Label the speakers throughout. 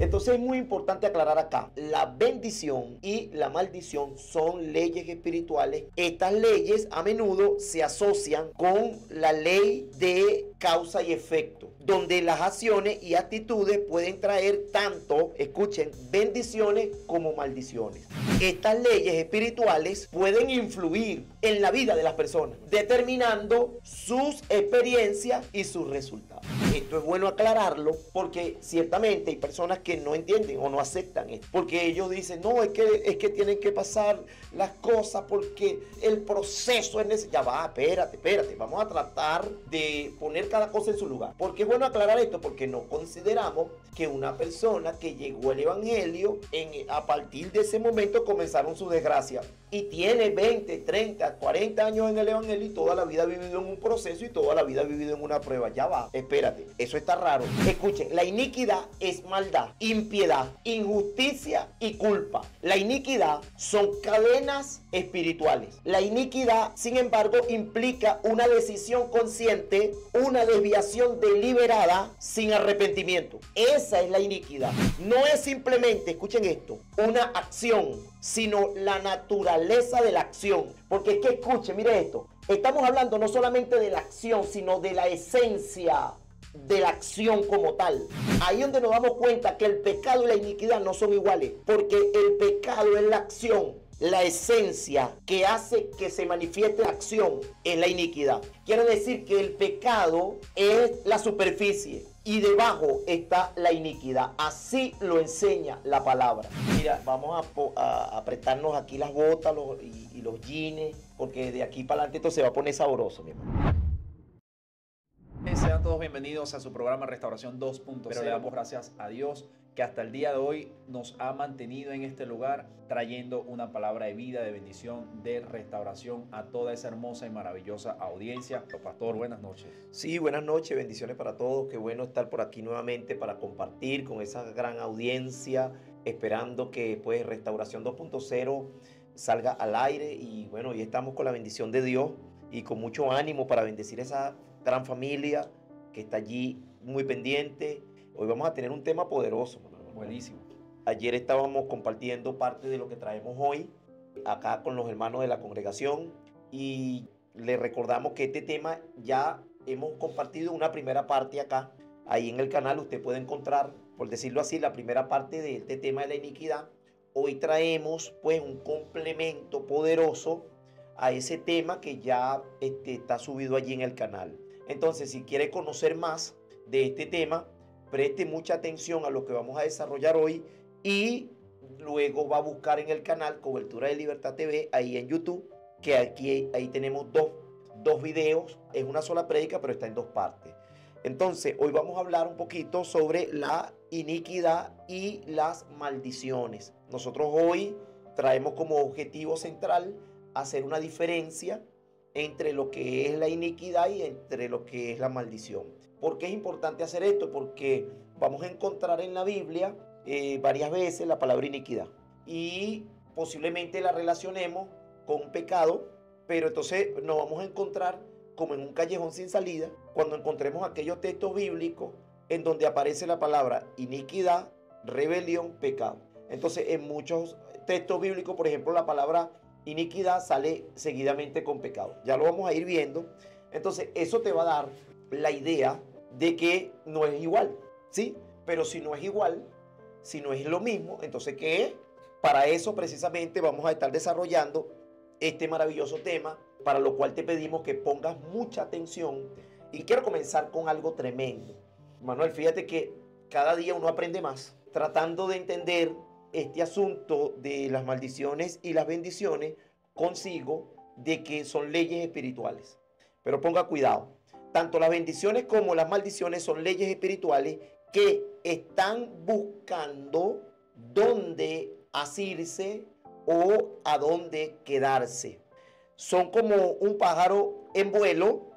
Speaker 1: Entonces es muy importante aclarar acá, la bendición y la maldición son leyes espirituales. Estas leyes a menudo se asocian con la ley de causa y efecto, donde las acciones y actitudes pueden traer tanto, escuchen, bendiciones como maldiciones. Estas leyes espirituales pueden influir en la vida de las personas, determinando sus experiencias y sus resultados. Esto es bueno aclararlo porque ciertamente hay personas que no entienden o no aceptan esto, porque ellos dicen, no, es que tienen que pasar las cosas porque el proceso es necesario. Ya va, espérate, vamos a tratar de poner cada cosa en su lugar. ¿Por qué es bueno aclarar esto? Porque no consideramos que una persona que llegó al evangelio, a partir de ese momento comenzaron su desgracia y tiene 20, 30, 40 años en el evangelio y toda la vida ha vivido en un proceso y toda la vida ha vivido en una prueba. Ya va, espérate, eso está raro. Escuchen, la iniquidad es maldad, impiedad, injusticia y culpa. La iniquidad son cadenas espirituales. La iniquidad, sin embargo, implica una decisión consciente, una desviación deliberada sin arrepentimiento. Esa es la iniquidad. No es simplemente, escuchen esto, una acción, sino la naturaleza de la acción. Porque es que, escuchen, mire esto, estamos hablando no solamente de la acción, sino de la esencia de la acción como tal. Ahí es donde nos damos cuenta que el pecado y la iniquidad no son iguales, porque el pecado es la acción, la esencia que hace que se manifieste la acción es la iniquidad. Quiere decir que el pecado es la superficie y debajo está la iniquidad. Así lo enseña la palabra. Mira, vamos a apretarnos aquí las botas y los jeans, porque de aquí para adelante esto se va a poner sabroso, mi hermano.
Speaker 2: Sean todos bienvenidos a su programa Restauración 2.0. Pero le damos gracias a Dios que hasta el día de hoy nos ha mantenido en este lugar trayendo una palabra de vida, de bendición, de restauración a toda esa hermosa y maravillosa audiencia. Pastor, buenas noches.
Speaker 1: Sí, buenas noches, bendiciones para todos. Qué bueno estar por aquí nuevamente para compartir con esa gran audiencia, esperando que pues Restauración 2.0 salga al aire. Y bueno, hoy estamos con la bendición de Dios y con mucho ánimo para bendecir esa gran familia que está allí muy pendiente. Hoy vamos a tener un tema poderoso.
Speaker 2: Buenísimo.
Speaker 1: Ayer estábamos compartiendo parte de lo que traemos hoy acá con los hermanos de la congregación y les recordamos que este tema ya hemos compartido una primera parte acá. Ahí en el canal usted puede encontrar, por decirlo así, la primera parte de este tema de la iniquidad. Hoy traemos pues un complemento poderoso a ese tema que ya está subido allí en el canal. Entonces, si quiere conocer más de este tema, preste mucha atención a lo que vamos a desarrollar hoy y luego va a buscar en el canal Cobertura de Libertad TV, ahí en YouTube, que ahí tenemos dos videos. Es una sola prédica, pero está en dos partes. Entonces, hoy vamos a hablar un poquito sobre la iniquidad y las maldiciones. Nosotros hoy traemos como objetivo central hacer una diferencia entre lo que es la iniquidad y entre lo que es la maldición. ¿Por qué es importante hacer esto? Porque vamos a encontrar en la Biblia varias veces la palabra iniquidad y posiblemente la relacionemos con un pecado, pero entonces nos vamos a encontrar como en un callejón sin salida cuando encontremos aquellos textos bíblicos en donde aparece la palabra iniquidad, rebelión, pecado. Entonces en muchos textos bíblicos, por ejemplo, la palabra iniquidad sale seguidamente con pecado. Ya lo vamos a ir viendo. Entonces eso te va a dar la idea de que no es igual, ¿sí? Pero si no es igual, si no es lo mismo, entonces ¿qué es? Para eso precisamente vamos a estar desarrollando este maravilloso tema, para lo cual te pedimos que pongas mucha atención. Y quiero comenzar con algo tremendo. Manuel, fíjate que cada día uno aprende más, tratando de entender este asunto de las maldiciones y las bendiciones. Consigo de que son leyes espirituales. Pero ponga cuidado, tanto las bendiciones como las maldiciones son leyes espirituales que están buscando dónde asirse o a dónde quedarse. Son como un pájaro en vuelo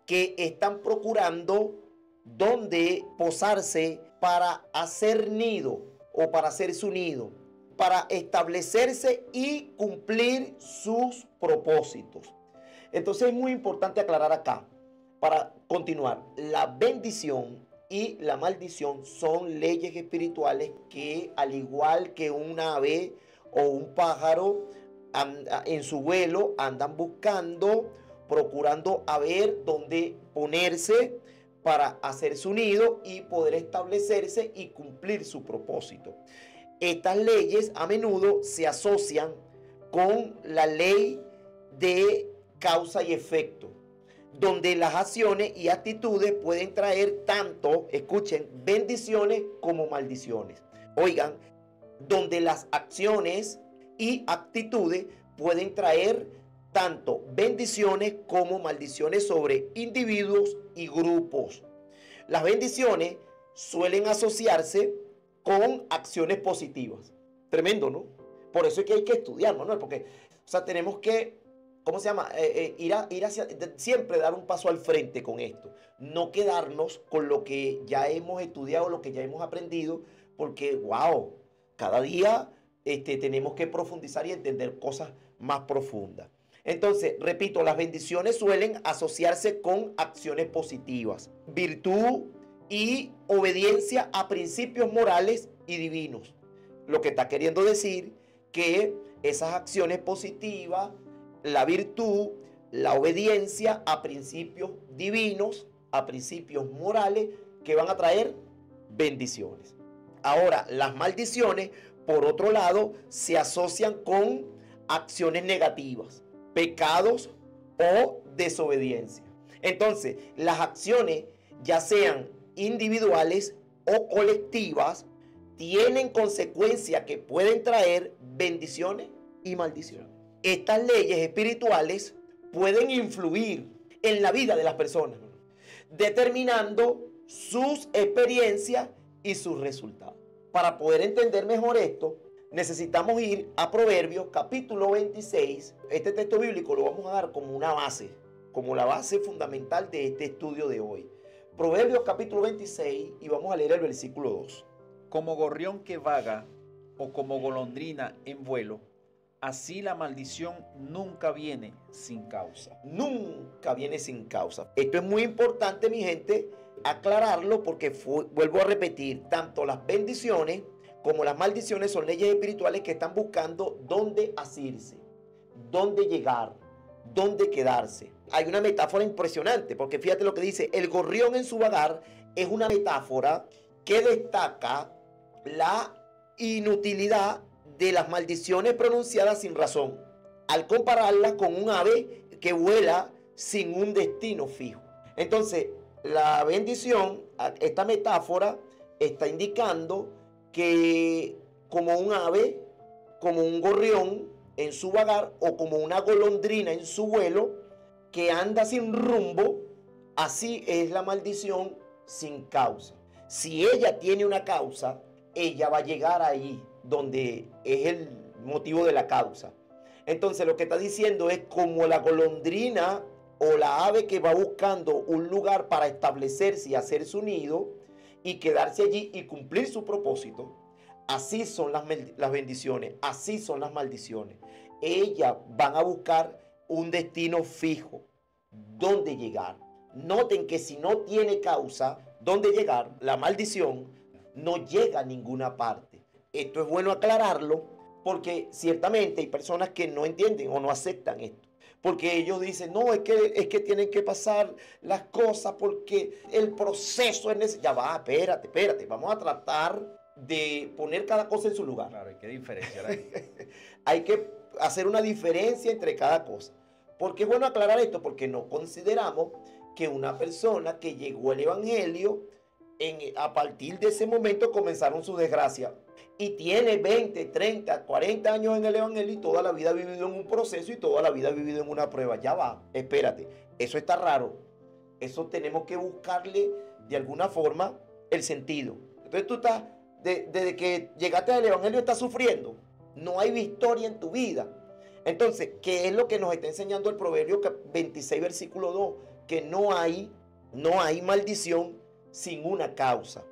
Speaker 1: que están procurando dónde posarse para hacer nido o para hacer su nido, para establecerse y cumplir sus propósitos. Entonces es muy importante aclarar acá, para continuar, la bendición y la maldición son leyes espirituales que, al igual que un ave o un pájaro, en su vuelo andan buscando, procurando a ver dónde ponerse para hacer su nido y poder establecerse y cumplir su propósito. Estas leyes a menudo se asocian con la ley de causa y efecto, donde las acciones y actitudes pueden traer tanto, escuchen, bendiciones como maldiciones. Oigan, donde las acciones y actitudes pueden traer tanto bendiciones como maldiciones sobre individuos y grupos. Las bendiciones suelen asociarse con acciones positivas. Tremendo, ¿no? Por eso es que hay que estudiar, ¿no? Porque, o sea, tenemos que, ¿cómo se llama? Ir hacia, siempre dar un paso al frente con esto. No quedarnos con lo que ya hemos estudiado, lo que ya hemos aprendido, porque, wow, cada día tenemos que profundizar y entender cosas más profundas. Entonces, repito, las bendiciones suelen asociarse con acciones positivas, virtud y obediencia a principios morales y divinos. Lo que está queriendo decir que esas acciones positivas, la virtud, la obediencia a principios divinos, a principios morales, que van a traer bendiciones. Ahora, las maldiciones, por otro lado, se asocian con acciones negativas, pecados o desobediencia. Entonces, las acciones, ya sean individuales o colectivas, tienen consecuencias que pueden traer bendiciones y maldiciones. Estas leyes espirituales pueden influir en la vida de las personas, determinando sus experiencias y sus resultados. Para poder entender mejor esto, necesitamos ir a Proverbios capítulo 26. Este texto bíblico lo vamos a dar como una base, como la base fundamental de este estudio de hoy. Proverbios capítulo 26 y vamos a leer el versículo 2.
Speaker 2: Como gorrión que vaga o como golondrina en vuelo, así la maldición nunca viene sin causa.
Speaker 1: Nunca viene sin causa. Esto es muy importante, mi gente, aclararlo, porque vuelvo a repetir, tanto las bendiciones como las maldiciones son leyes espirituales que están buscando dónde asirse, dónde llegar, dónde quedarse. Hay una metáfora impresionante, porque fíjate lo que dice: el gorrión en su vagar es una metáfora que destaca la inutilidad de las maldiciones pronunciadas sin razón, al compararlas con un ave que vuela sin un destino fijo. Entonces, la bendición, esta metáfora está indicando que como un ave, como un gorrión en su vagar o como una golondrina en su vuelo que anda sin rumbo, así es la maldición sin causa. Si ella tiene una causa, ella va a llegar ahí donde es el motivo de la causa. Entonces lo que está diciendo es como la golondrina o la ave que va buscando un lugar para establecerse y hacer su nido y quedarse allí y cumplir su propósito. Así son las bendiciones, así son las maldiciones. Ellas van a buscar un destino fijo, dónde llegar. Noten que si no tiene causa, dónde llegar, la maldición no llega a ninguna parte. Esto es bueno aclararlo, porque ciertamente hay personas que no entienden o no aceptan esto. Porque ellos dicen, no, es que tienen que pasar las cosas porque el proceso es necesario. Ya va, espérate, vamos a tratar de poner cada cosa en su lugar.
Speaker 2: Claro, hay que diferenciar ahí.
Speaker 1: Hay que hacer una diferencia entre cada cosa. ¿Por qué es bueno aclarar esto? Porque no consideramos que una persona que llegó al evangelio, a partir de ese momento comenzaron su desgracia. Y tiene 20, 30, 40 años en el evangelio y toda la vida ha vivido en un proceso y toda la vida ha vivido en una prueba. Ya va, espérate, eso está raro. Eso tenemos que buscarle de alguna forma el sentido. Entonces tú estás, desde que llegaste al evangelio estás sufriendo. No hay victoria en tu vida. Entonces, ¿qué es lo que nos está enseñando el Proverbio 26, versículo 2? Que no hay maldición sin una causa.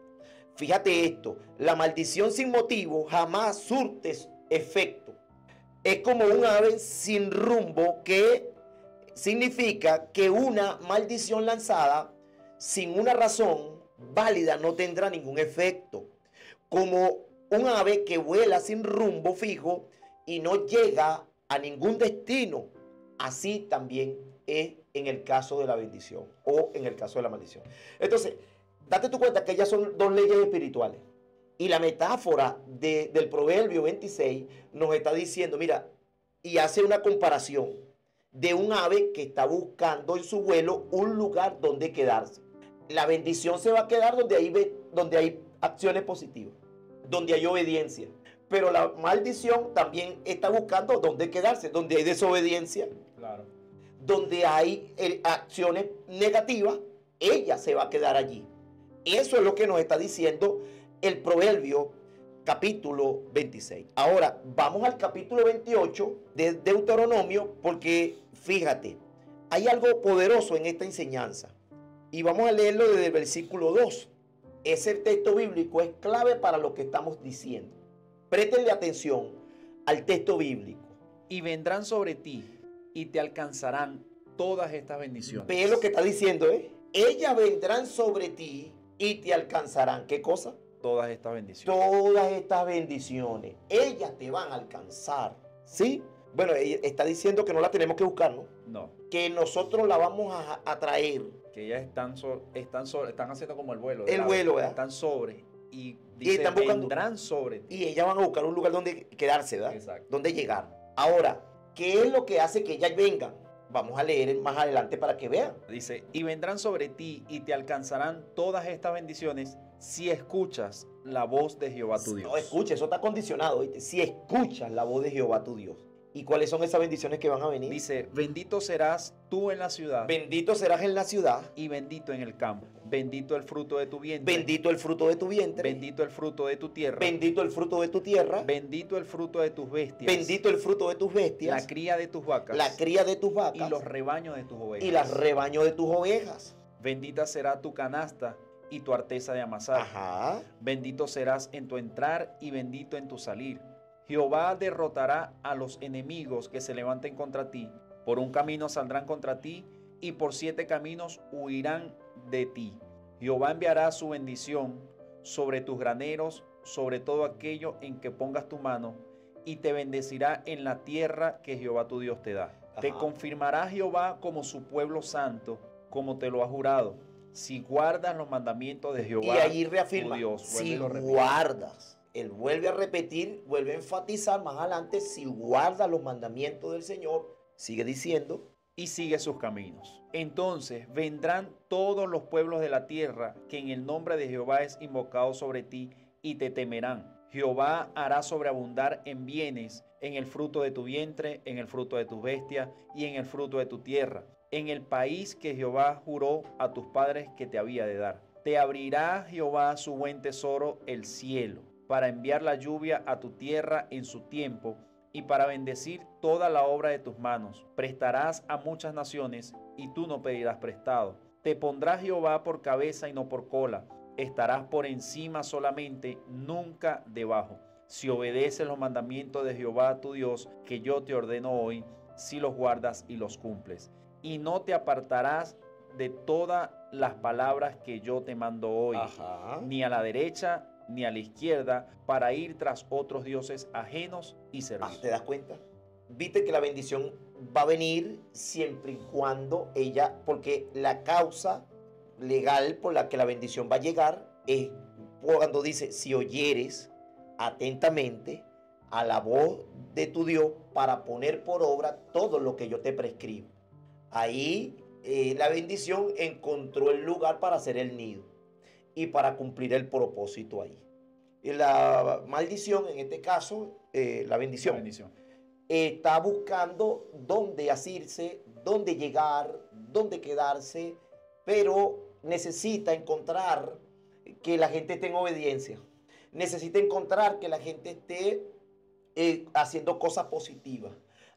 Speaker 1: Fíjate esto, la maldición sin motivo jamás surte efecto. Es como un ave sin rumbo, que significa que una maldición lanzada sin una razón válida no tendrá ningún efecto. Como un ave que vuela sin rumbo fijo y no llega a ningún destino, así también es en el caso de la bendición o en el caso de la maldición. Entonces, date tu cuenta que ellas son dos leyes espirituales. Y la metáfora del Proverbio 26 nos está diciendo, mira, y hace una comparación de un ave que está buscando en su vuelo un lugar donde quedarse. La bendición se va a quedar donde hay acciones positivas, donde hay obediencia. Pero la maldición también está buscando dónde quedarse, donde hay desobediencia,
Speaker 2: Claro.
Speaker 1: donde hay acciones negativas, ella se va a quedar allí. Eso es lo que nos está diciendo el Proverbio capítulo 26. Ahora, vamos al capítulo 28 de Deuteronomio, porque fíjate, hay algo poderoso en esta enseñanza. Y vamos a leerlo desde el versículo 2. Ese texto bíblico es clave para lo que estamos diciendo. Préstenle atención al texto bíblico.
Speaker 2: Y vendrán sobre ti y te alcanzarán todas estas bendiciones.
Speaker 1: Ve lo que está diciendo, ¿eh? Ellas vendrán sobre ti y te alcanzarán. ¿Qué cosa?
Speaker 2: Todas estas bendiciones.
Speaker 1: Todas estas bendiciones. Ellas te van a alcanzar. ¿Sí? Bueno, ella está diciendo que no la tenemos que buscar, ¿no?
Speaker 2: No.
Speaker 1: Que nosotros la vamos a traer.
Speaker 2: Que ellas están haciendo como el vuelo.
Speaker 1: El vuelo, ¿verdad?
Speaker 2: Están sobre. Y dice,
Speaker 1: están buscando,
Speaker 2: vendrán sobre ti.
Speaker 1: Y ellas van a buscar un lugar donde quedarse, ¿verdad?
Speaker 2: Exacto.
Speaker 1: Donde llegar. Ahora, ¿qué es lo que hace que ellas vengan? Vamos a leer más adelante para que vean.
Speaker 2: Dice, y vendrán sobre ti y te alcanzarán todas estas bendiciones si escuchas la voz de Jehová tu Dios.
Speaker 1: No, escucha, eso está condicionado, ¿viste? Si escuchas la voz de Jehová tu Dios. ¿Y cuáles son esas bendiciones que van a venir?
Speaker 2: Dice, bendito serás tú en la ciudad.
Speaker 1: Bendito serás en la ciudad.
Speaker 2: Y bendito en el campo. Bendito el fruto de tu vientre.
Speaker 1: Bendito el fruto de tu vientre.
Speaker 2: Bendito el fruto de tu tierra.
Speaker 1: Bendito el fruto de tu tierra.
Speaker 2: Bendito el fruto de tus bestias.
Speaker 1: Bendito el fruto de tus bestias.
Speaker 2: La cría de tus vacas.
Speaker 1: La cría de tus vacas.
Speaker 2: Y los rebaños de tus ovejas.
Speaker 1: Y los rebaños de tus ovejas.
Speaker 2: Bendita será tu canasta y tu arteza de amasar.
Speaker 1: Ajá.
Speaker 2: Bendito serás en tu entrar y bendito en tu salir. Jehová derrotará a los enemigos que se levanten contra ti. Por un camino saldrán contra ti y por 7 caminos huirán de ti. Jehová enviará su bendición sobre tus graneros, sobre todo aquello en que pongas tu mano, y te bendecirá en la tierra que Jehová tu Dios te da.
Speaker 1: Ajá.
Speaker 2: Te confirmará Jehová como su pueblo santo, como te lo ha jurado, si guardas los mandamientos de Jehová.
Speaker 1: Y ahí reafirma,
Speaker 2: tu Dios.
Speaker 1: si guardas. Él vuelve a repetir, vuelve a enfatizar más adelante, si guardas los mandamientos del Señor, sigue diciendo,
Speaker 2: y sigue sus caminos. Entonces vendrán todos los pueblos de la tierra que en el nombre de Jehová es invocado sobre ti y te temerán. Jehová hará sobreabundar en bienes, en el fruto de tu vientre, en el fruto de tus bestias y en el fruto de tu tierra, en el país que Jehová juró a tus padres que te había de dar. Te abrirá Jehová su buen tesoro, el cielo, para enviar la lluvia a tu tierra en su tiempo y para bendecir toda la obra de tus manos. Prestarás a muchas naciones y tú no pedirás prestado. Te pondrá Jehová por cabeza y no por cola. Estarás por encima solamente, nunca debajo. Si obedeces los mandamientos de Jehová tu Dios, que yo te ordeno hoy, si los guardas y los cumples. Y no te apartarás de todas las palabras que yo te mando hoy,
Speaker 1: ajá,
Speaker 2: ni a la derecha ni a la izquierda, para ir tras otros dioses ajenos y servir.
Speaker 1: ¿Te das cuenta? Viste que la bendición va a venir siempre y cuando ella, porque la causa legal por la que la bendición va a llegar es cuando dice, si oyeres atentamente a la voz de tu Dios para poner por obra todo lo que yo te prescribo. Ahí la bendición encontró el lugar para hacer el nido y para cumplir el propósito ahí. Y la maldición, en este caso, la bendición, está buscando dónde asirse, dónde llegar, dónde quedarse, pero necesita encontrar que la gente esté en obediencia. Necesita encontrar que la gente esté haciendo cosas positivas,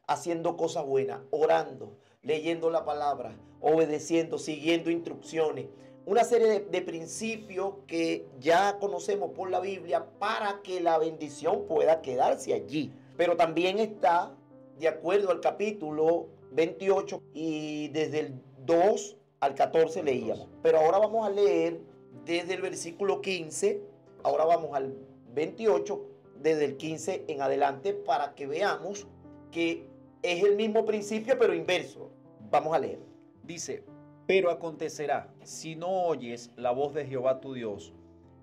Speaker 1: haciendo cosas buenas, orando, leyendo la palabra, obedeciendo, siguiendo instrucciones. Una serie de principios que ya conocemos por la Biblia para que la bendición pueda quedarse allí. Pero también está, de acuerdo al capítulo 28, y desde el 2 al 14 leíamos. Pero ahora vamos a leer desde el versículo 15, ahora vamos al 28, desde el 15 en adelante, para que veamos que es el mismo principio, pero inverso. Vamos a leer.
Speaker 2: Dice, pero acontecerá, si no oyes la voz de Jehová tu Dios,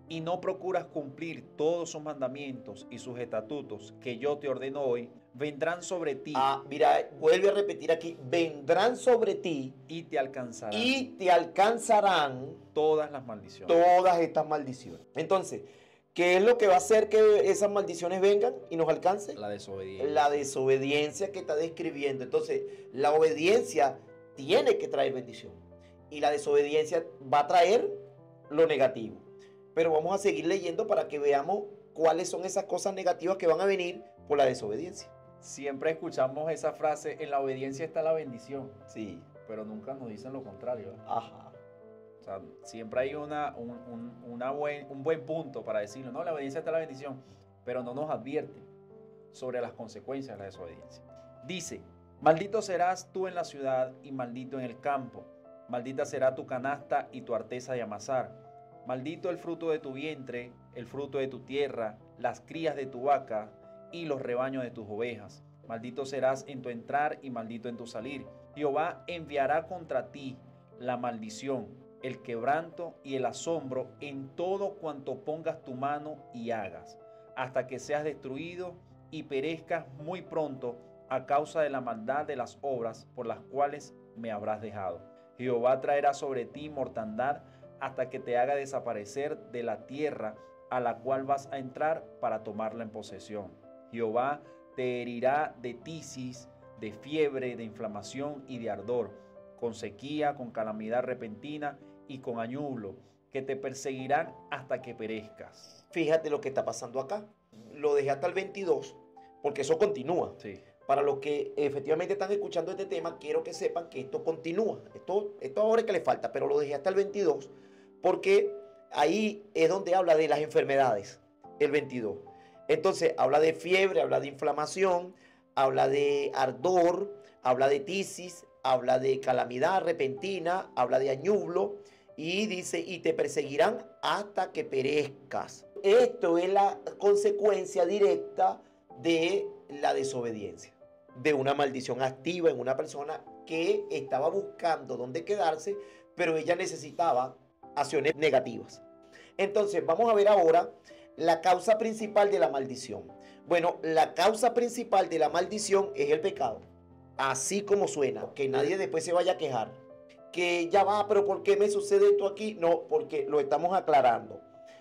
Speaker 2: y no procuras cumplir todos sus mandamientos y sus estatutos que yo te ordeno hoy, vendrán sobre ti.
Speaker 1: Mira, vuelve a repetir aquí, vendrán sobre ti
Speaker 2: y te alcanzarán.
Speaker 1: Y te alcanzarán
Speaker 2: todas las maldiciones.
Speaker 1: Todas estas maldiciones. Entonces, ¿qué es lo que va a hacer que esas maldiciones vengan y nos alcancen?
Speaker 2: La desobediencia.
Speaker 1: La desobediencia que está describiendo. Entonces, la obediencia tiene que traer bendición. Y la desobediencia va a traer lo negativo. Pero vamos a seguir leyendo para que veamos cuáles son esas cosas negativas que van a venir por la desobediencia.
Speaker 2: Siempre escuchamos esa frase, en la obediencia está la bendición.
Speaker 1: Sí.
Speaker 2: Pero nunca nos dicen lo contrario.
Speaker 1: Ajá.
Speaker 2: O sea, siempre hay un buen punto para decirlo. No, la obediencia está la bendición. Pero no nos advierte sobre las consecuencias de la desobediencia. Dice, maldito serás tú en la ciudad y maldito en el campo. Maldita será tu canasta y tu arteza de amasar. Maldito el fruto de tu vientre, el fruto de tu tierra, las crías de tu vaca y los rebaños de tus ovejas. Maldito serás en tu entrar y maldito en tu salir. Jehová enviará contra ti la maldición, el quebranto y el asombro en todo cuanto pongas tu mano y hagas, hasta que seas destruido y perezcas muy pronto a causa de la maldad de las obras por las cuales me habrás dejado. Jehová traerá sobre ti mortandad hasta que te haga desaparecer de la tierra a la cual vas a entrar para tomarla en posesión. Jehová te herirá de tisis, de fiebre, de inflamación y de ardor, con sequía, con calamidad repentina y con añublo, que te perseguirán hasta que perezcas.
Speaker 1: Fíjate lo que está pasando acá. Lo dejé hasta el 22, porque eso continúa.
Speaker 2: Sí.
Speaker 1: Para los que efectivamente están escuchando este tema, quiero que sepan que esto continúa. Esto ahora es que le falta, pero lo dejé hasta el 22, porque ahí es donde habla de las enfermedades, el 22. Entonces, habla de fiebre, habla de inflamación, habla de ardor, habla de tisis, habla de calamidad repentina, habla de añublo, y dice, y te perseguirán hasta que perezcas. Esto es la consecuencia directa de la desobediencia, de una maldición activa en una persona que estaba buscando dónde quedarse, pero ella necesitaba acciones negativas. Entonces, vamos a ver ahora la causa principal de la maldición. Bueno, la causa principal de la maldición es el pecado. Así como suena, que nadie después se vaya a quejar. Que ya va, pero ¿por qué me sucede esto aquí? No, porque lo estamos aclarando.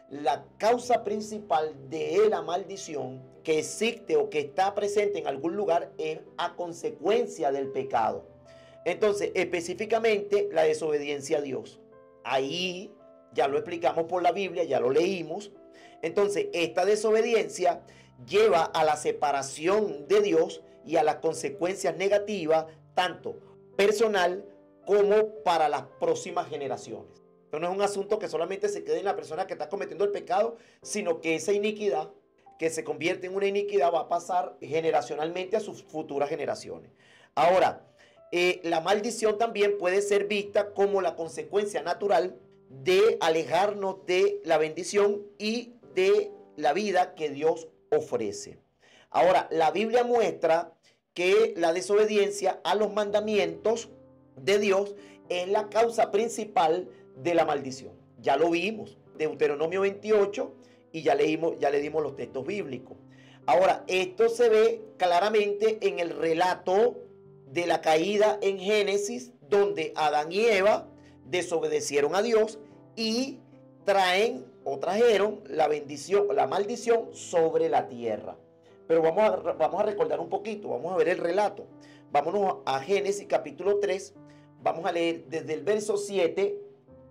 Speaker 1: La causa principal de la maldición que existe o que está presente en algún lugar es a consecuencia del pecado. Entonces, específicamente la desobediencia a Dios. Ahí ya lo explicamos por la Biblia, ya lo leímos. Entonces, esta desobediencia lleva a la separación de Dios y a las consecuencias negativas, tanto personal como para las próximas generaciones. Esto no es un asunto que solamente se quede en la persona que está cometiendo el pecado, sino que esa iniquidad, que se convierte en una iniquidad, va a pasar generacionalmente a sus futuras generaciones. Ahora, la maldición también puede ser vista como la consecuencia natural de alejarnos de la bendición y de la vida que Dios ofrece. Ahora, la Biblia muestra que la desobediencia a los mandamientos de Dios es la causa principal de la maldición. Ya lo vimos, Deuteronomio 28, y ya le dimos los textos bíblicos. Ahora, esto se ve claramente en el relato de la caída en Génesis, donde Adán y Eva desobedecieron a Dios y trajeron la bendición, la maldición sobre la tierra. Pero vamos a recordar un poquito, vamos a ver el relato. Vámonos a Génesis capítulo 3, vamos a leer desde el verso 7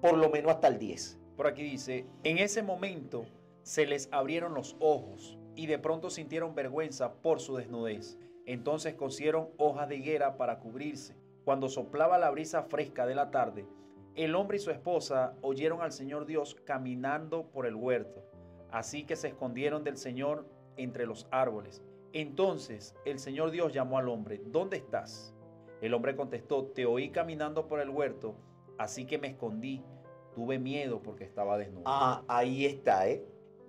Speaker 1: por lo menos hasta el 10.
Speaker 2: Por aquí dice, en ese momento se les abrieron los ojos y de pronto sintieron vergüenza por su desnudez. Entonces cosieron hojas de higuera para cubrirse. Cuando soplaba la brisa fresca de la tarde, el hombre y su esposa oyeron al Señor Dios caminando por el huerto. Así que se escondieron del Señor entre los árboles. Entonces el Señor Dios llamó al hombre, ¿dónde estás? El hombre contestó, te oí caminando por el huerto, así que me escondí. tuve miedo porque estaba desnudo.
Speaker 1: Ah, ahí está, ¿eh?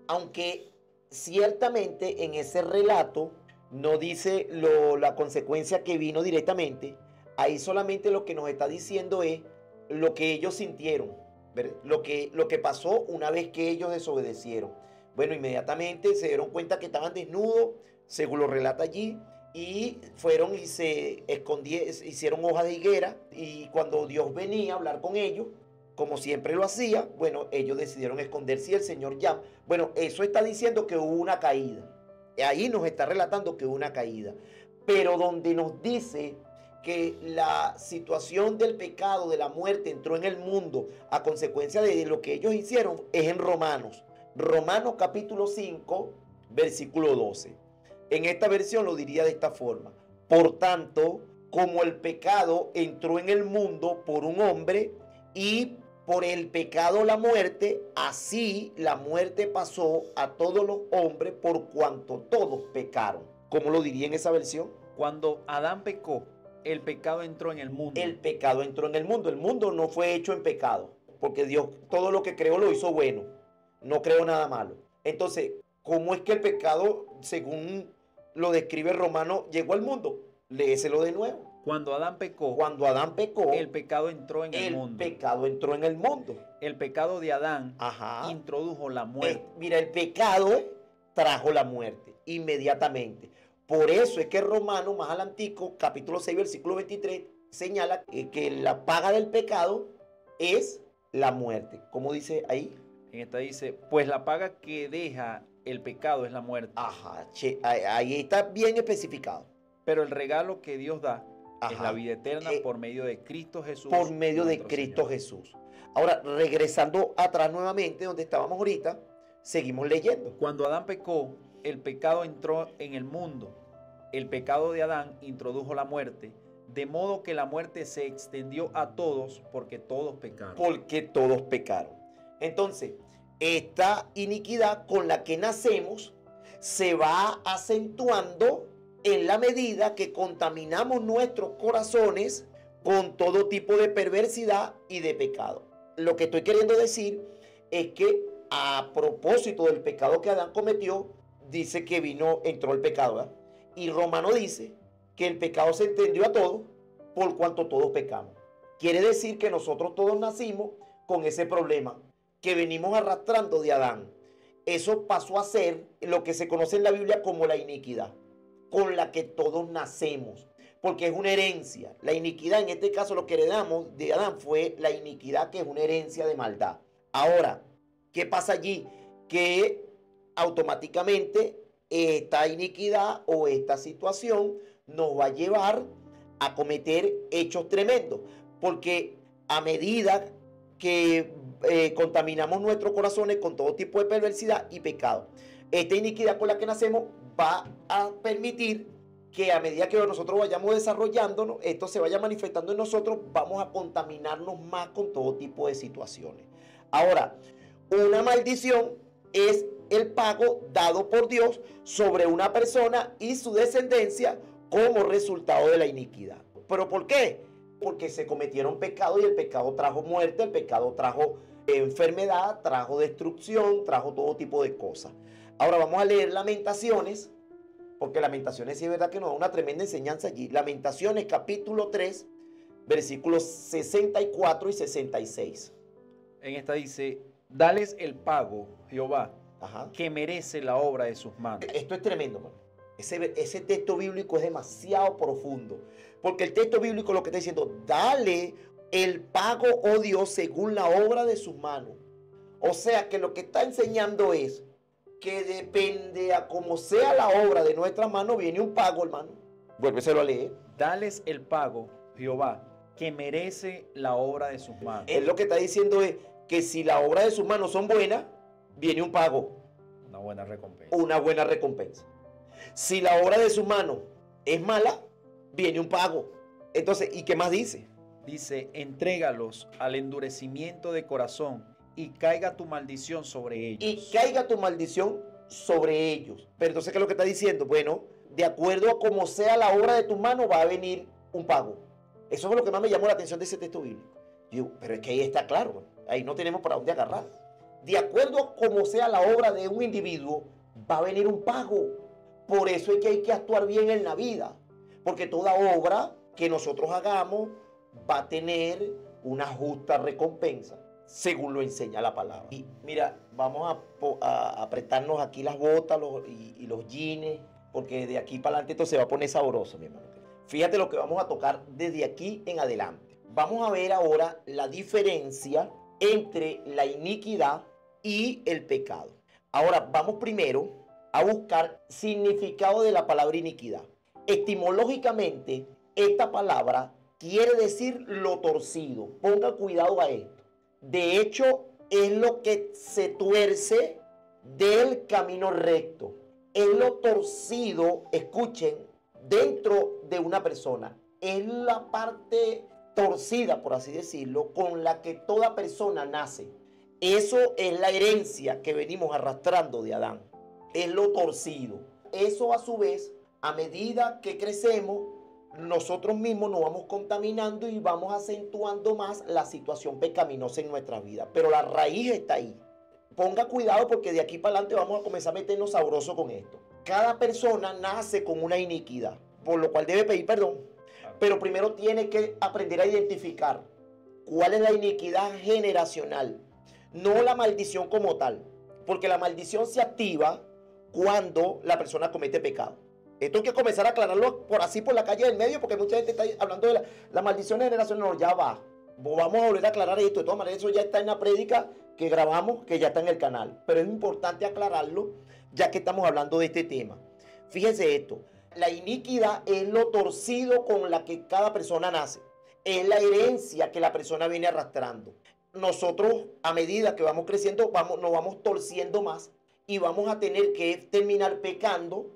Speaker 1: Aunque ciertamente en ese relato no dice la consecuencia que vino directamente, ahí solamente lo que nos está diciendo es lo que ellos sintieron, ¿verdad? Lo que pasó una vez que ellos desobedecieron. Bueno, inmediatamente se dieron cuenta que estaban desnudos, según lo relata allí, y fueron y se escondieron, hicieron hojas de higuera, y cuando Dios venía a hablar con ellos, como siempre lo hacía, bueno, ellos decidieron esconderse y el Señor llama. Bueno, eso está diciendo que hubo una caída. Ahí nos está relatando que hubo una caída. Pero donde nos dice que la situación del pecado, de la muerte, entró en el mundo a consecuencia de lo que ellos hicieron, es en Romanos. Romanos capítulo 5, versículo 12. En esta versión lo diría de esta forma. Por tanto, como el pecado entró en el mundo por un hombre y por el pecado la muerte, así la muerte pasó a todos los hombres por cuanto todos pecaron. ¿Cómo lo diría en esa versión?
Speaker 2: Cuando Adán pecó, el pecado entró en el mundo.
Speaker 1: El pecado entró en el mundo. El mundo no fue hecho en pecado, porque Dios todo lo que creó lo hizo bueno. No creó nada malo. Entonces, ¿cómo es que el pecado, según lo describe Romano, llegó al mundo? Léeselo de nuevo.
Speaker 2: Cuando Adán pecó,
Speaker 1: el
Speaker 2: pecado entró en el mundo.
Speaker 1: El pecado entró en el mundo.
Speaker 2: El pecado de Adán introdujo la muerte.
Speaker 1: Mira, el pecado trajo la muerte inmediatamente. Por eso es que Romano, más adelantico, capítulo 6, versículo 23, señala que la paga del pecado es la muerte. ¿Cómo dice ahí?
Speaker 2: En esta dice, pues la paga que deja el pecado es la muerte.
Speaker 1: Ajá, ahí está bien especificado.
Speaker 2: Pero el regalo que Dios da es la vida eterna por medio de Cristo Jesús.
Speaker 1: Por medio de Cristo Jesús. Ahora, regresando atrás nuevamente, donde estábamos ahorita, seguimos leyendo.
Speaker 2: Cuando Adán pecó, el pecado entró en el mundo. El pecado de Adán introdujo la muerte, de modo que la muerte se extendió a todos porque todos pecaron.
Speaker 1: Porque todos pecaron. Entonces, esta iniquidad con la que nacemos se va acentuando en la medida que contaminamos nuestros corazones con todo tipo de perversidad y de pecado. Lo que estoy queriendo decir es que a propósito del pecado que Adán cometió, dice que entró el pecado, ¿verdad? Y Romano dice que el pecado se extendió a todos por cuanto todos pecamos. Quiere decir que nosotros todos nacimos con ese problema que venimos arrastrando de Adán. Eso pasó a ser lo que se conoce en la Biblia como la iniquidad, con la que todos nacemos, porque es una herencia. La iniquidad, en este caso lo que heredamos de Adán fue la iniquidad, que es una herencia de maldad. Ahora, ¿qué pasa allí? Que automáticamente esta iniquidad o esta situación nos va a llevar a cometer hechos tremendos, porque a medida que contaminamos nuestros corazones con todo tipo de perversidad y pecado, esta iniquidad con la que nacemos va a permitir que a medida que nosotros vayamos desarrollándonos, esto se vaya manifestando en nosotros, vamos a contaminarnos más con todo tipo de situaciones. Ahora, una maldición es el pago dado por Dios sobre una persona y su descendencia como resultado de la iniquidad. ¿Pero por qué? Porque se cometieron pecados y el pecado trajo muerte, el pecado trajo enfermedad, trajo destrucción, trajo todo tipo de cosas. Ahora vamos a leer Lamentaciones, porque Lamentaciones sí es verdad que nos da una tremenda enseñanza allí. Lamentaciones capítulo 3, versículos 64 y 66.
Speaker 2: En esta dice, dales el pago, Jehová, que merece la obra de sus manos.
Speaker 1: Esto es tremendo, man. Ese texto bíblico es demasiado profundo, porque el texto bíblico lo que está diciendo, dale el pago, oh Dios, según la obra de sus manos. O sea que lo que está enseñando es que depende a cómo sea la obra de nuestras manos, viene un pago, hermano. Vuélveselo a leer.
Speaker 2: Dales el pago, Jehová, que merece la obra de sus manos.
Speaker 1: Él lo que está diciendo es que si la obra de sus manos son buenas, viene un pago.
Speaker 2: Una buena recompensa.
Speaker 1: Una buena recompensa. Si la obra de sus manos es mala, viene un pago. Entonces, ¿y qué más dice?
Speaker 2: Dice, entrégalos al endurecimiento de corazón y caiga tu maldición sobre ellos.
Speaker 1: Y caiga tu maldición sobre ellos. Pero entonces, ¿qué es lo que está diciendo? Bueno, de acuerdo a cómo sea la obra de tus manos, va a venir un pago. Eso es lo que más me llamó la atención de ese texto bíblico. Yo digo, pero es que ahí está claro, ahí no tenemos para dónde agarrar. De acuerdo a cómo sea la obra de un individuo, va a venir un pago. Por eso es que hay que actuar bien en la vida, porque toda obra que nosotros hagamos va a tener una justa recompensa, según lo enseña la palabra. Y mira, vamos a apretarnos aquí las botas y los jeans, porque de aquí para adelante esto se va a poner sabroso, mi hermano. Fíjate lo que vamos a tocar desde aquí en adelante. Vamos a ver ahora la diferencia entre la iniquidad y el pecado. Ahora vamos primero a buscar significado de la palabra iniquidad. Etimológicamente, esta palabra quiere decir lo torcido. Ponga cuidado a esto. De hecho, es lo que se tuerce del camino recto. Es lo torcido, escuchen, dentro de una persona. Es la parte torcida, por así decirlo, con la que toda persona nace. Eso es la herencia que venimos arrastrando de Adán. Es lo torcido. Eso a su vez, a medida que crecemos, nosotros mismos nos vamos contaminando y vamos acentuando más la situación pecaminosa en nuestra vida. Pero la raíz está ahí. Ponga cuidado porque de aquí para adelante vamos a comenzar a meternos sabroso con esto. Cada persona nace con una iniquidad, por lo cual debe pedir perdón. Pero primero tiene que aprender a identificar cuál es la iniquidad generacional, no la maldición como tal. Porque la maldición se activa cuando la persona comete pecado. Esto hay que comenzar a aclararlo por la calle del medio, porque mucha gente está hablando de la maldición generacional. No, ya va. Vamos a volver a aclarar esto. De todas maneras, eso ya está en la prédica que grabamos, que ya está en el canal. Pero es importante aclararlo, ya que estamos hablando de este tema. Fíjense esto. La iniquidad es lo torcido con la que cada persona nace. Es la herencia que la persona viene arrastrando. Nosotros, a medida que vamos creciendo, nos vamos torciendo más y vamos a tener que terminar pecando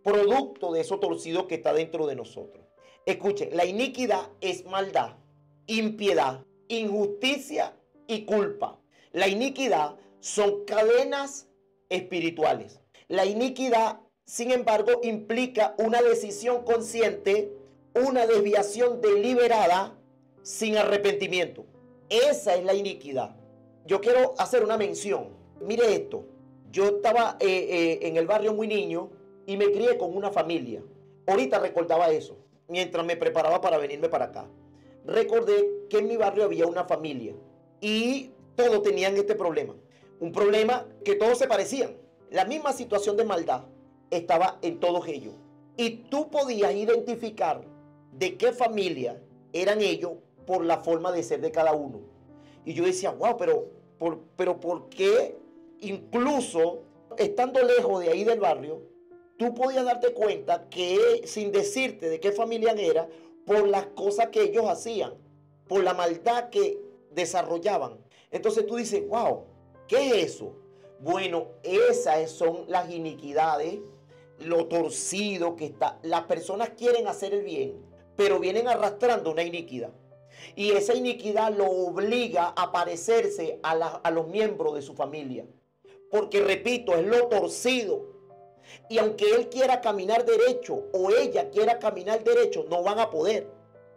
Speaker 1: producto de eso torcido que está dentro de nosotros. Escuchen, la iniquidad es maldad, impiedad, injusticia y culpa. La iniquidad son cadenas espirituales. La iniquidad, sin embargo, implica una decisión consciente, una desviación deliberada sin arrepentimiento. Esa es la iniquidad. Yo quiero hacer una mención. Mire esto. Yo estaba en el barrio muy niño y me crié con una familia. Ahorita recordaba eso, mientras me preparaba para venirme para acá. Recordé que en mi barrio había una familia y todos tenían este problema. Un problema que todos se parecían. La misma situación de maldad estaba en todos ellos. Y tú podías identificar de qué familia eran ellos por la forma de ser de cada uno. Y yo decía, wow, pero ¿por qué incluso estando lejos de ahí del barrio, tú podías darte cuenta que sin decirte de qué familia era, por las cosas que ellos hacían, por la maldad que desarrollaban? Entonces tú dices, wow, ¿qué es eso? Bueno, esas son las iniquidades, lo torcido que está. Las personas quieren hacer el bien, pero vienen arrastrando una iniquidad. Y esa iniquidad lo obliga a parecerse a los miembros de su familia. Porque, repito, es lo torcido. Y aunque él quiera caminar derecho o ella quiera caminar derecho, no van a poder.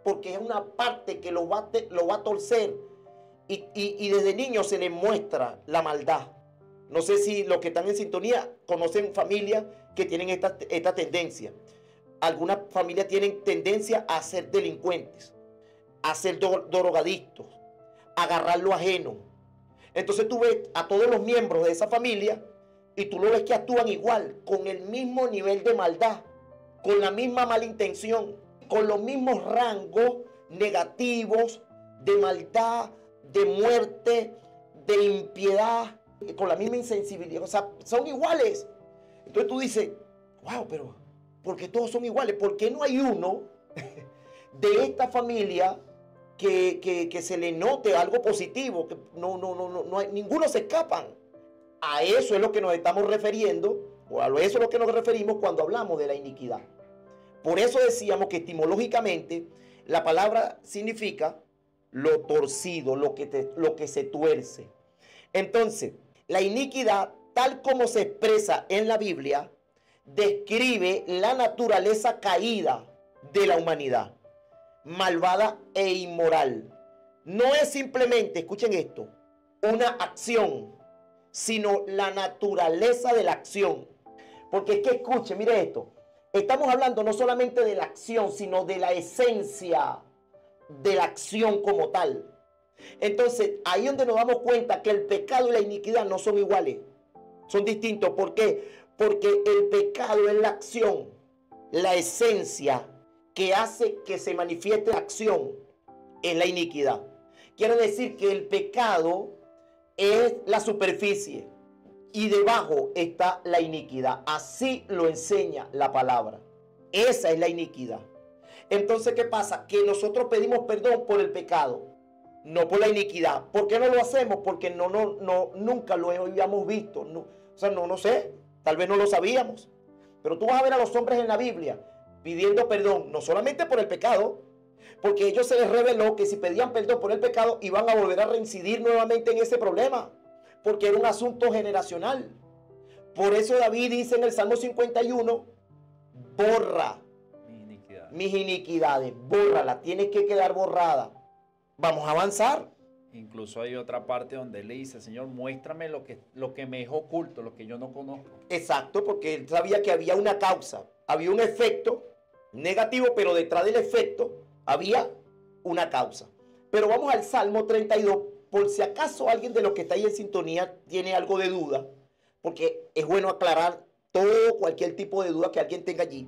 Speaker 1: Porque es una parte que lo va a torcer. Y desde niño se les muestra la maldad. No sé si los que están en sintonía conocen familias que tienen esta tendencia. Algunas familias tienen tendencia a ser delincuentes, a ser drogadictos, a agarrar lo ajeno. Entonces tú ves a todos los miembros de esa familia y tú lo ves que actúan igual, con el mismo nivel de maldad, con la misma mala intención, con los mismos rangos negativos de maldad, de muerte, de impiedad, con la misma insensibilidad. O sea, son iguales. Entonces tú dices, wow, pero ¿por qué todos son iguales? ¿Por qué no hay uno de esta familia que se le note algo positivo? Que no hay, ninguno se escapan. A eso es lo que nos estamos refiriendo, o a eso es lo que nos referimos cuando hablamos de la iniquidad. Por eso decíamos que etimológicamente la palabra significa lo torcido, lo que se tuerce. Entonces, la iniquidad, tal como se expresa en la Biblia, describe la naturaleza caída de la humanidad, malvada e inmoral, no es simplemente, escuchen esto, una acción, sino la naturaleza de la acción. Porque es que escuchen, mire esto, estamos hablando no solamente de la acción, sino de la esencia de la acción como tal. Entonces, ahí es donde nos damos cuenta que el pecado y la iniquidad no son iguales, son distintos. ¿Por qué? Porque el pecado es la acción, la esencia que hace que se manifieste la acción es la iniquidad. Quiere decir que el pecado es la superficie y debajo está la iniquidad. Así lo enseña la palabra. Esa es la iniquidad. Entonces, ¿qué pasa? Que nosotros pedimos perdón por el pecado, no por la iniquidad. ¿Por qué no lo hacemos? Porque nunca lo habíamos visto. No, o sea, no sé, tal vez no lo sabíamos. Pero tú vas a ver a los hombres en la Biblia pidiendo perdón, no solamente por el pecado, porque a ellos se les reveló que si pedían perdón por el pecado iban a volver a reincidir nuevamente en ese problema, porque era un asunto generacional. Por eso David dice en el Salmo 51, borra mis iniquidades, bórrala, tiene que quedar borrada. Vamos a avanzar.
Speaker 2: Incluso hay otra parte donde él le dice, Señor, muéstrame lo que me es oculto, lo que yo no conozco.
Speaker 1: Exacto, porque él sabía que había una causa, había un efecto negativo, pero detrás del efecto había una causa. Pero vamos al Salmo 32, por si acaso alguien de los que está ahí en sintonía tiene algo de duda, porque es bueno aclarar cualquier tipo de duda que alguien tenga allí.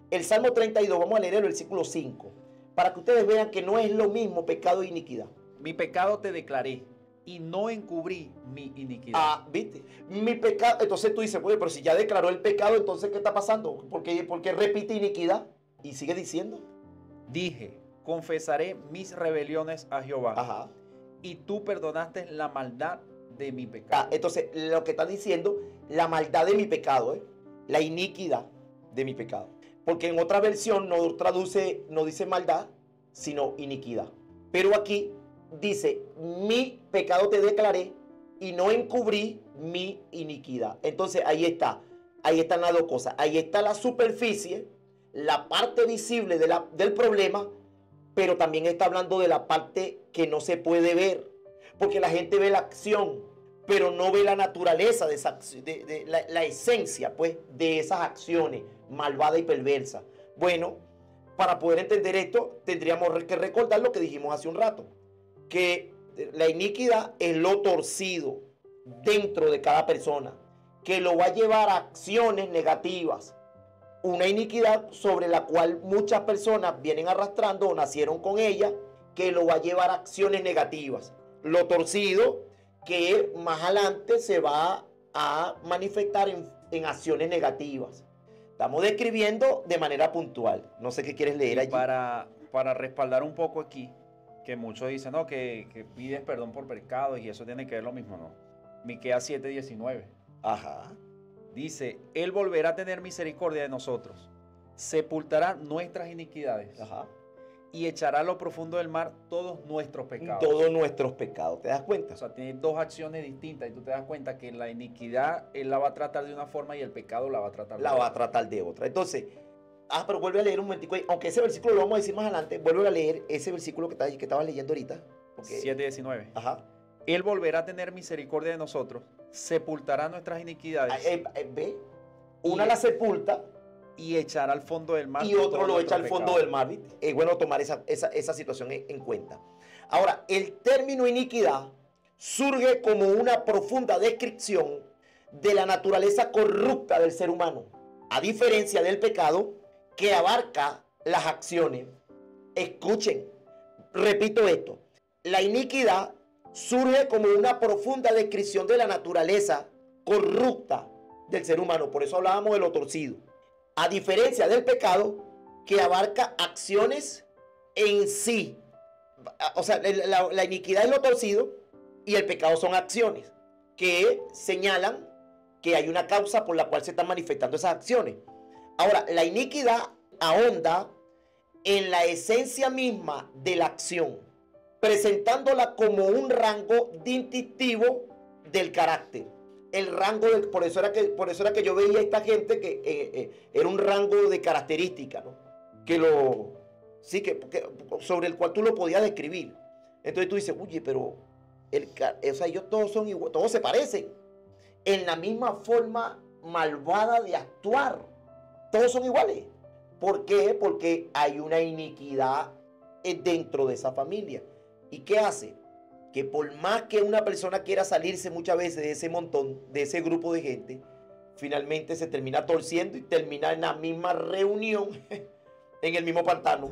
Speaker 1: El Salmo 32, vamos a leer el versículo 5, para que ustedes vean que no es lo mismo pecado e iniquidad.
Speaker 2: Mi pecado te declaré y no encubrí mi iniquidad.
Speaker 1: Ah, ¿viste? Mi pecado. Entonces tú dices, bueno, pero si ya declaró el pecado, entonces ¿qué está pasando? ¿Por qué repite iniquidad? Y sigue diciendo.
Speaker 2: Dije, confesaré mis rebeliones a Jehová.
Speaker 1: Ajá.
Speaker 2: Y tú perdonaste la maldad de mi pecado.
Speaker 1: Entonces, lo que está diciendo, la maldad de mi pecado, la iniquidad de mi pecado. Porque en otra versión no dice maldad, sino iniquidad. Pero aquí dice, mi pecado te declaré y no encubrí mi iniquidad. Entonces ahí están las dos cosas. Ahí está la superficie, la parte visible del problema, pero también está hablando de la parte que no se puede ver. Porque la gente ve la acción, pero no ve la naturaleza de esa, la esencia, pues, de esas acciones malvadas y perversas. Bueno, para poder entender esto, tendríamos que recordar lo que dijimos hace un rato, que la iniquidad es lo torcido dentro de cada persona, que lo va a llevar a acciones negativas. Una iniquidad sobre la cual muchas personas vienen arrastrando o nacieron con ella, que lo va a llevar a acciones negativas. Lo torcido, que más adelante se va a manifestar en acciones negativas. Estamos describiendo de manera puntual. No sé qué quieres leer allí.
Speaker 2: Para respaldar un poco aquí, que muchos dicen, no, que pides perdón por pecados y eso tiene que ver lo mismo, no. Miqueas 7:19.
Speaker 1: Ajá.
Speaker 2: Dice, Él volverá a tener misericordia de nosotros, sepultará nuestras iniquidades.
Speaker 1: Ajá.
Speaker 2: Y echará a lo profundo del mar todos nuestros pecados.
Speaker 1: Todos nuestros pecados, ¿te das cuenta?
Speaker 2: O sea, tiene dos acciones distintas y tú te das cuenta que la iniquidad Él la va a tratar de una forma y el pecado la va a tratar
Speaker 1: de otra. Entonces, pero vuelve a leer un momentico, aunque ese versículo lo vamos a decir más adelante, vuelve a leer ese versículo que estabas leyendo ahorita.
Speaker 2: 7:19.
Speaker 1: Ajá.
Speaker 2: Él volverá a tener misericordia de nosotros, sepultará nuestras iniquidades.
Speaker 1: ¿Ve? Una la sepulta
Speaker 2: y echar al fondo del mar.
Speaker 1: Y otro lo echa al fondo del mar. ¿Viste? Es bueno tomar esa situación en cuenta. Ahora, el término iniquidad surge como una profunda descripción de la naturaleza corrupta del ser humano, a diferencia del pecado que abarca las acciones. Escuchen, repito esto, la iniquidad surge como una profunda descripción de la naturaleza corrupta del ser humano, por eso hablábamos de lo torcido. A diferencia del pecado que abarca acciones en sí. O sea, la iniquidad es lo torcido y el pecado son acciones que señalan que hay una causa por la cual se están manifestando esas acciones. Ahora, la iniquidad ahonda en la esencia misma de la acción, presentándola como un rango distintivo del carácter. El rango, por eso era que yo veía a esta gente que era un rango de características, ¿no? Que sobre el cual tú lo podías describir. Entonces tú dices, oye, pero o sea, ellos todos son iguales, todos se parecen en la misma forma malvada de actuar. Todos son iguales. ¿Por qué? Porque hay una iniquidad dentro de esa familia. ¿Y qué hace? Que por más que una persona quiera salirse muchas veces de ese montón, de ese grupo de gente, finalmente se termina torciendo y termina en la misma reunión, en el mismo pantano.